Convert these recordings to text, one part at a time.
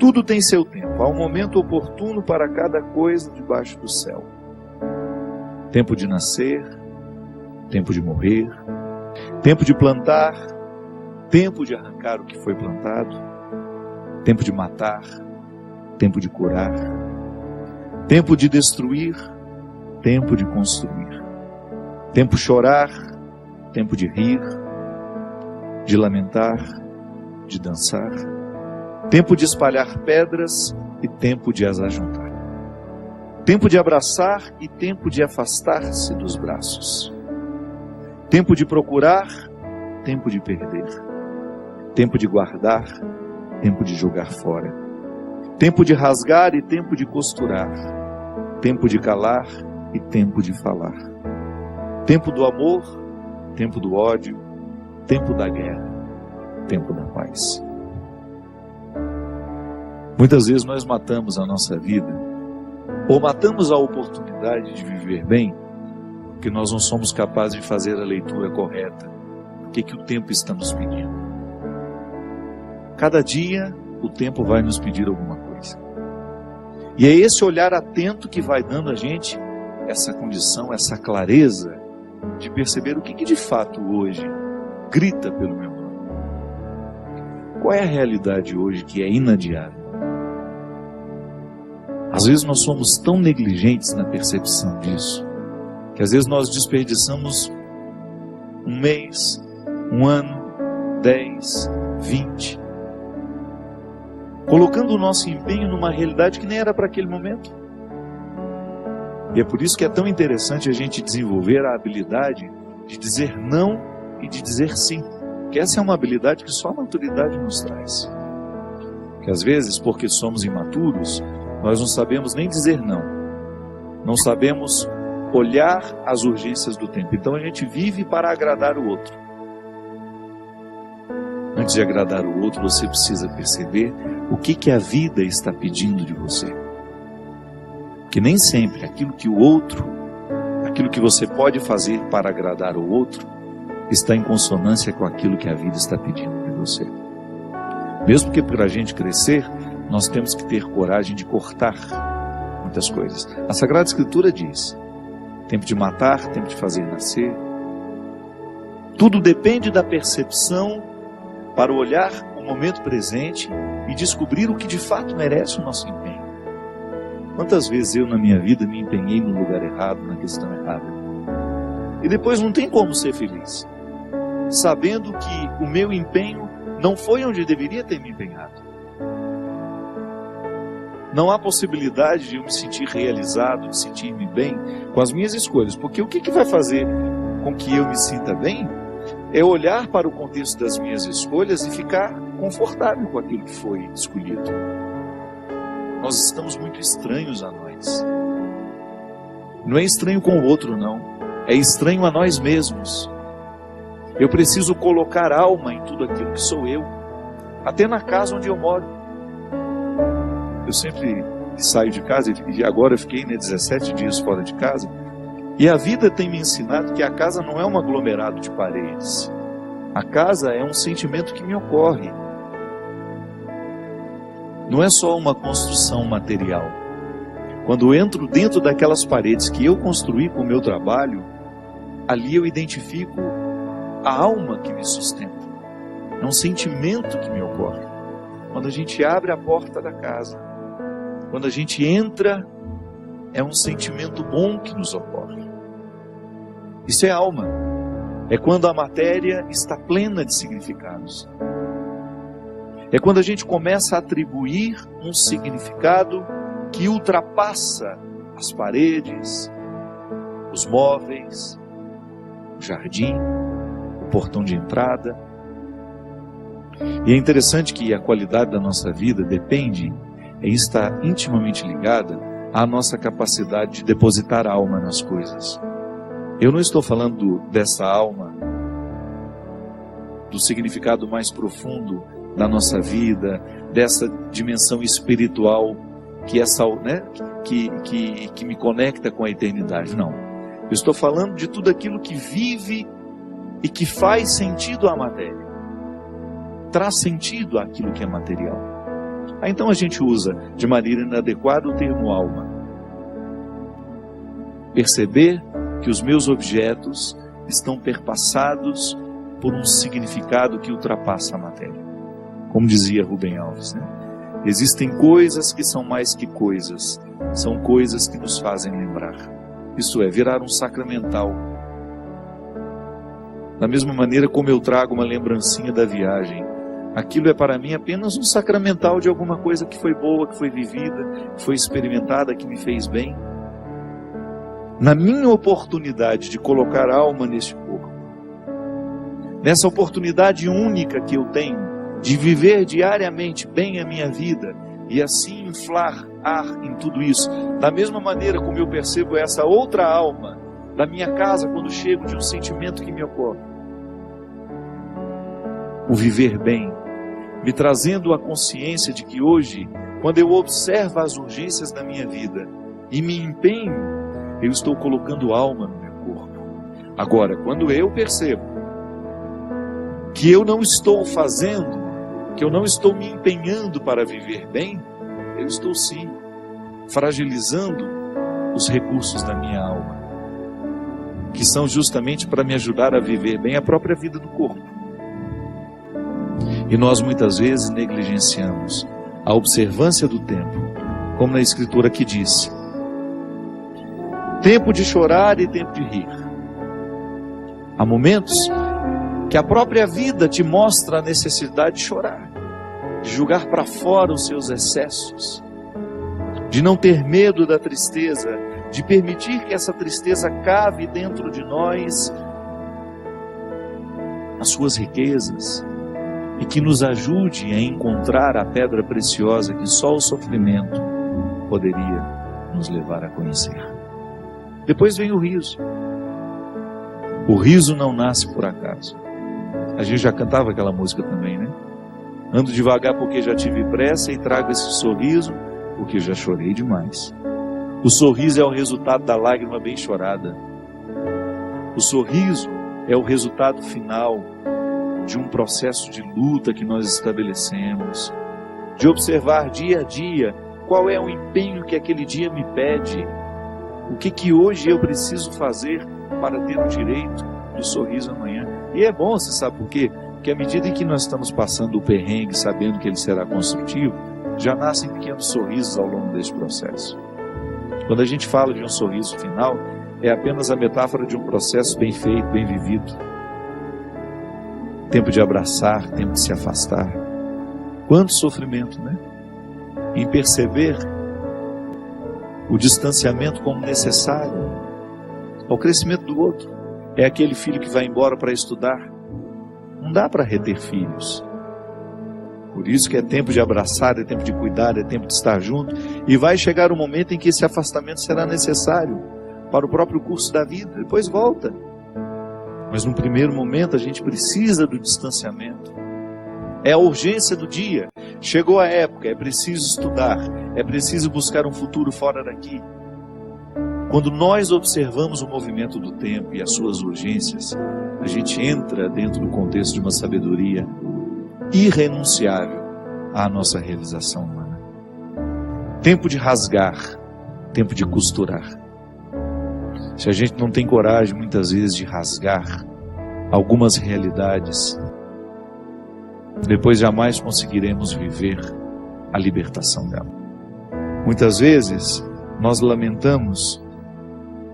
Tudo tem seu tempo. Há um momento oportuno para cada coisa debaixo do céu. Tempo de nascer, tempo de morrer, tempo de plantar, tempo de arrancar o que foi plantado, tempo de matar, tempo de curar, tempo de destruir, tempo de construir, tempo de chorar, tempo de rir, de lamentar, de dançar, tempo de espalhar pedras e tempo de as ajuntar, tempo de abraçar e tempo de afastar-se dos braços, tempo de procurar, tempo de perder, tempo de guardar, tempo de jogar fora, tempo de rasgar e tempo de costurar, tempo de calar e tempo de falar, tempo do amor, tempo do ódio, tempo da guerra, tempo da paz. Muitas vezes nós matamos a nossa vida, ou matamos a oportunidade de viver bem, porque nós não somos capazes de fazer a leitura correta. O que o tempo está nos pedindo? Cada dia o tempo vai nos pedir alguma coisa. E é esse olhar atento que vai dando a gente essa condição, essa clareza de perceber o que de fato hoje grita pelo meu nome. Qual é a realidade hoje que é inadiável? Às vezes nós somos tão negligentes na percepção disso, que às vezes nós desperdiçamos um mês, um ano, 10, 20, colocando o nosso empenho numa realidade que nem era para aquele momento. E é por isso que é tão interessante a gente desenvolver a habilidade de dizer não e de dizer sim. Que essa é uma habilidade que só a maturidade nos traz. Que às vezes, porque somos imaturos, nós não sabemos nem dizer não. Não sabemos olhar as urgências do tempo. Então a gente vive para agradar o outro. Antes de agradar o outro, você precisa perceber o que a vida está pedindo de você. Que nem sempre aquilo que o outro, aquilo que você pode fazer para agradar o outro, está em consonância com aquilo que a vida está pedindo de você. Mesmo que para a gente crescer, nós temos que ter coragem de cortar muitas coisas. A Sagrada Escritura diz: tempo de matar, tempo de fazer nascer. Tudo depende da percepção para olhar o momento presente e descobrir o que de fato merece o nosso empenho. Quantas vezes eu na minha vida me empenhei no lugar errado, na questão errada, e depois não tem como ser feliz, sabendo que o meu empenho não foi onde deveria ter me empenhado. Não há possibilidade de eu me sentir realizado, de sentir-me bem com as minhas escolhas, porque o que vai fazer com que eu me sinta bem é olhar para o contexto das minhas escolhas e ficar confortável com aquilo que foi escolhido. Nós estamos muito estranhos a nós. Não é estranho com o outro, não. É estranho a nós mesmos. Eu preciso colocar alma em tudo aquilo que sou eu, até na casa onde eu moro. Eu sempre saio de casa, e agora eu fiquei 17 dias fora de casa, e a vida tem me ensinado que a casa não é um aglomerado de paredes. A casa é um sentimento que me ocorre. Não é só uma construção material. Quando eu entro dentro daquelas paredes que eu construí com o meu trabalho, ali eu identifico a alma que me sustenta. É um sentimento que me ocorre. Quando a gente abre a porta da casa, quando a gente entra, é um sentimento bom que nos ocorre. Isso é alma. É quando a matéria está plena de significados. É quando a gente começa a atribuir um significado que ultrapassa as paredes, os móveis, o jardim, o portão de entrada. E é interessante que a qualidade da nossa vida depende e está intimamente ligada à nossa capacidade de depositar a alma nas coisas. Eu não estou falando dessa alma, do significado mais profundo da nossa vida, dessa dimensão espiritual que me conecta com a eternidade. Não. Eu estou falando de tudo aquilo que vive e que faz sentido à matéria. Traz sentido àquilo que é material. Então a gente usa de maneira inadequada o termo alma. Perceber que os meus objetos estão perpassados por um significado que ultrapassa a matéria. Como dizia Rubem Alves, né? Existem coisas que são mais que coisas, são coisas que nos fazem lembrar. Isso é, virar um sacramental. Da mesma maneira como eu trago uma lembrancinha da viagem, aquilo é para mim apenas um sacramental de alguma coisa que foi boa, que foi vivida, que foi experimentada, que me fez bem. Na minha oportunidade de colocar alma neste corpo, nessa oportunidade única que eu tenho de viver diariamente bem a minha vida e assim inflar ar em tudo isso, da mesma maneira como eu percebo essa outra alma da minha casa quando chego de um sentimento que me ocorre. O viver bem, me trazendo a consciência de que hoje, quando eu observo as urgências da minha vida e me empenho, eu estou colocando alma no meu corpo. Agora, quando eu percebo que eu não estou fazendo, que eu não estou me empenhando para viver bem, eu estou sim fragilizando os recursos da minha alma, que são justamente para me ajudar a viver bem a própria vida do corpo. E nós muitas vezes negligenciamos a observância do tempo, como na Escritura que diz: tempo de chorar e tempo de rir. Há momentos que a própria vida te mostra a necessidade de chorar, de jogar para fora os seus excessos, de não ter medo da tristeza, de permitir que essa tristeza cave dentro de nós as suas riquezas e que nos ajude a encontrar a pedra preciosa que só o sofrimento poderia nos levar a conhecer. Depois vem o riso. O riso não nasce por acaso. A gente já cantava aquela música também, né? Ando devagar porque já tive pressa e trago esse sorriso porque já chorei demais. O sorriso é o resultado da lágrima bem chorada. O sorriso é o resultado final de um processo de luta que nós estabelecemos, de observar dia a dia qual é o empenho que aquele dia me pede, o que hoje eu preciso fazer para ter o direito do sorriso amanhã. E é bom, você sabe por quê? Porque à medida em que nós estamos passando o perrengue, sabendo que ele será construtivo, já nascem pequenos sorrisos ao longo desse processo. Quando a gente fala de um sorriso final, é apenas a metáfora de um processo bem feito, bem vivido. Tempo de abraçar, tempo de se afastar. Quanto sofrimento, né? Em perceber o distanciamento como necessário ao crescimento do outro. É aquele filho que vai embora para estudar. Não dá para reter filhos. Por isso que é tempo de abraçar, é tempo de cuidar, é tempo de estar junto. E vai chegar um momento em que esse afastamento será necessário para o próprio curso da vida. Depois volta. Mas no primeiro momento a gente precisa do distanciamento. É a urgência do dia. Chegou a época, é preciso estudar, é preciso buscar um futuro fora daqui. Quando nós observamos o movimento do tempo e as suas urgências, a gente entra dentro do contexto de uma sabedoria irrenunciável à nossa realização humana. Tempo de rasgar, tempo de costurar. Se a gente não tem coragem, muitas vezes, de rasgar algumas realidades, depois jamais conseguiremos viver a libertação dela. Muitas vezes, nós lamentamos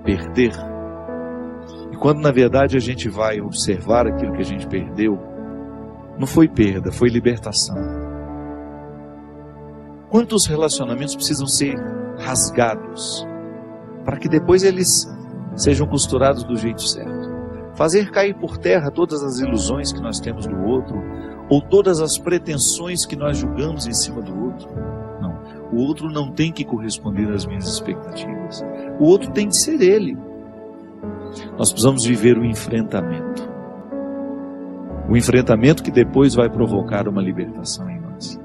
perder, e quando na verdade a gente vai observar aquilo que a gente perdeu, não foi perda, foi libertação. Quantos relacionamentos precisam ser rasgados para que depois eles sejam costurados do jeito certo? Fazer cair por terra todas as ilusões que nós temos do outro, ou todas as pretensões que nós julgamos em cima do outro. Não, o outro não tem que corresponder às minhas expectativas. O outro tem que ser ele. Nós precisamos viver o enfrentamento. O enfrentamento que depois vai provocar uma libertação em nós.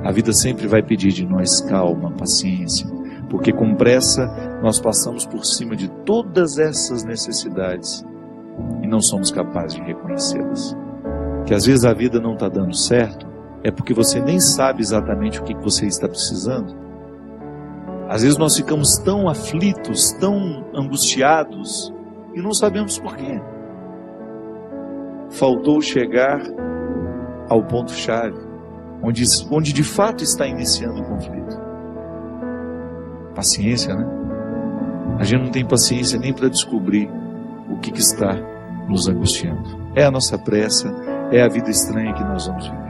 A vida sempre vai pedir de nós calma, paciência, porque com pressa nós passamos por cima de todas essas necessidades e não somos capazes de reconhecê-las. Que às vezes a vida não está dando certo é porque você nem sabe exatamente o que você está precisando. Às vezes nós ficamos tão aflitos, tão angustiados, e não sabemos por quê. Faltou chegar ao ponto-chave, onde de fato está iniciando o conflito. Paciência, né? A gente não tem paciência nem para descobrir o que está nos angustiando. É a nossa pressa, é a vida estranha que nós vamos viver.